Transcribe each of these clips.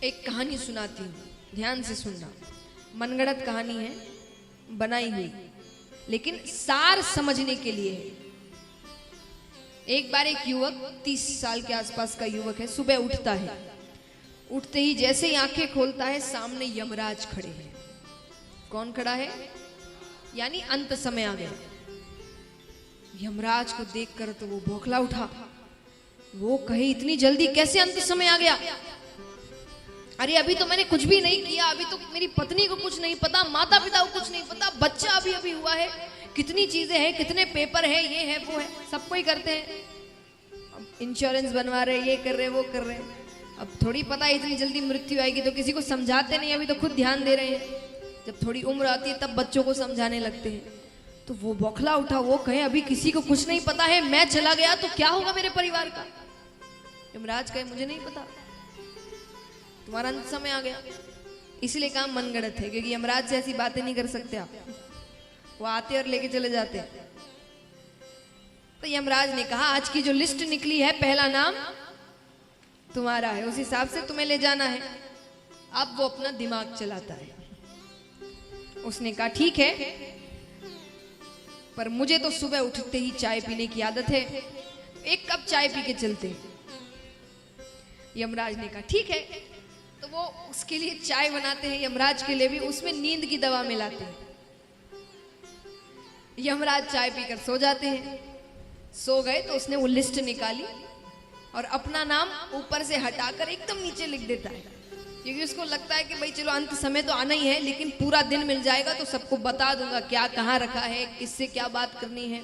एक कहानी सुनाती हूँ, ध्यान से सुनना। मनगढ़ंत कहानी है, बनाई हुई, लेकिन सार समझने के लिए है। एक बार एक युवक, 30 साल के आसपास का युवक है, सुबह उठता है। उठते ही जैसे ही आंखें खोलता है, सामने यमराज खड़े हैं। कौन खड़ा है? यानी अंत समय आ गया। यमराज को देखकर तो वो बौखला उठा। वो कहे, इतनी जल्दी कैसे अंत समय आ गया? अरे अभी तो मैंने कुछ भी नहीं किया, अभी तो मेरी पत्नी को कुछ नहीं पता, माता पिता को कुछ नहीं पता, बच्चा अभी अभी हुआ है, कितनी चीजें हैं, कितने पेपर है, ये है वो है, सब कोई करते हैं। अब इंश्योरेंस बनवा रहे, ये कर रहे, वो कर रहे। अब थोड़ी पता है इतनी जल्दी मृत्यु आएगी, तो किसी को समझाते नहीं, अभी तो खुद ध्यान दे रहे हैं। जब थोड़ी उम्र आती है तब बच्चों को समझाने लगते हैं। तो वो बौखला उठा। वो कहे, अभी किसी को कुछ नहीं पता है, मैं चला गया तो क्या होगा मेरे परिवार का? यमराज कहे, मुझे नहीं पता, तुम्हारा अंत समय आ गया। इसलिए काम मनगढ़ंत है, क्योंकि यमराज से ऐसी बातें नहीं कर सकते आप। वो आते और लेके चले जाते। तो यमराज ने कहा, आज की जो लिस्ट निकली है, पहला नाम तुम्हारा है, उस हिसाब से तुम्हें ले जाना है। अब वो अपना दिमाग चलाता है। उसने कहा, ठीक है, पर मुझे तो सुबह उठते ही चाय पीने की आदत है, एक कप चाय पी के चलते हैं। यमराज ने कहा, ठीक है। तो वो उसके लिए चाय बनाते हैं, यमराज के लिए भी। उसमें नींद की दवा मिलाते हैं। यमराज चाय पीकर सो जाते हैं। सो गए तो उसने वो लिस्ट निकाली और अपना नाम ऊपर से हटाकर एकदम नीचे लिख देता है, क्योंकि उसको लगता है कि भाई चलो अंत समय तो आना ही है, लेकिन पूरा दिन मिल जाएगा तो सबको बता दूंगा क्या कहाँ रखा है, किससे क्या बात करनी है।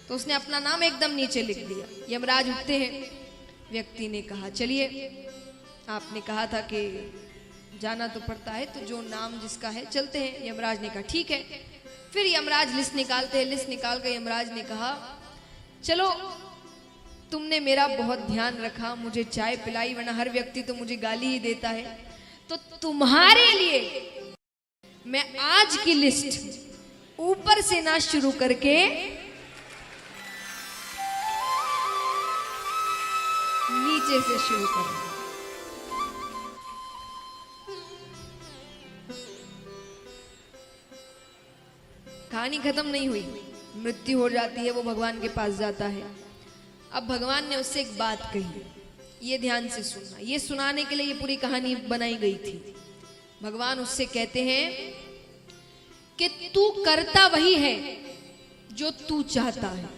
तो उसने अपना नाम एकदम नीचे लिख दिया। यमराज उठते हैं। व्यक्ति ने कहा, चलिए, आपने कहा था कि जाना तो पड़ता है, तो जो नाम जिसका है चलते हैं। यमराज ने कहा, ठीक है। फिर यमराज लिस्ट निकालते हैं। लिस्ट निकाल कर यमराज ने कहा, चलो, तुमने मेरा बहुत ध्यान रखा, मुझे चाय पिलाई, वरना हर व्यक्ति तो मुझे गाली ही देता है, तो तुम्हारे लिए मैं आज की लिस्ट ऊपर से ना शुरू करके नीचे से शुरू करूंगा। कहानी खत्म नहीं हुई। मृत्यु हो जाती है, वो भगवान के पास जाता है। अब भगवान ने उससे एक बात कही, ये ध्यान से सुनना। ये सुनाने के लिए ये पूरी कहानी बनाई गई थी। भगवान उससे कहते हैं कि तू करता वही है जो तू चाहता है,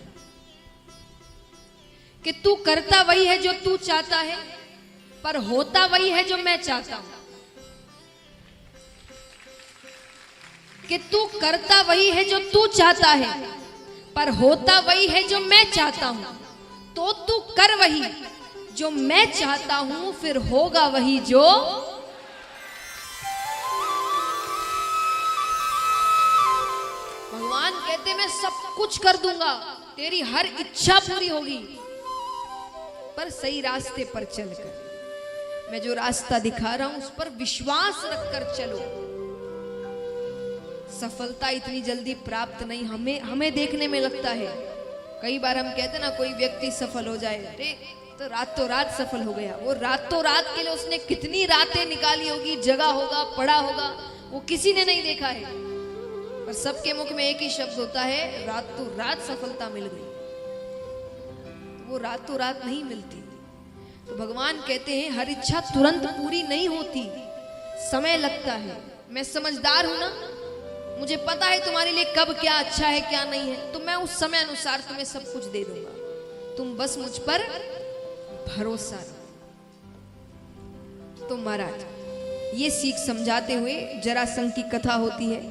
कि तू करता वही है जो तू चाहता है, पर होता वही है जो मैं चाहता हूं। कि तू करता वही है जो तू चाहता है, पर होता वही है जो मैं चाहता हूं। तो तू कर वही जो मैं चाहता हूं, फिर होगा वही जो। भगवान कहते, मैं सब कुछ कर दूंगा, तेरी हर इच्छा पूरी होगी, पर सही रास्ते पर चलकर। मैं जो रास्ता दिखा रहा हूं उस पर विश्वास रखकर चलो। सफलता इतनी जल्दी प्राप्त नहीं, हमें देखने में लगता है। कई बार हम कहते ना, कोई व्यक्ति सफल हो जाए, अरे तो रातों रात सफल हो गया। वो रातों रात के लिए उसने कितनी रातें निकाली होगी, जगा होगा, पढ़ा होगा, वो किसी ने नहीं देखा है। पर सबके मुख में एक ही शब्द होता है, रातों रात सफलता मिल गई। वो रातों रात नहीं मिलती। तो भगवान कहते हैं, हर इच्छा तुरंत पूरी नहीं होती, समय लगता है। मैं समझदार हूं ना, मुझे पता है तुम्हारे लिए कब क्या अच्छा है क्या नहीं है, तो मैं उस समय अनुसार तुम्हें सब कुछ दे दूंगा, तुम बस मुझ पर भरोसा रखो। तो महाराज, ये सीख समझाते हुए जरासंध की कथा होती है।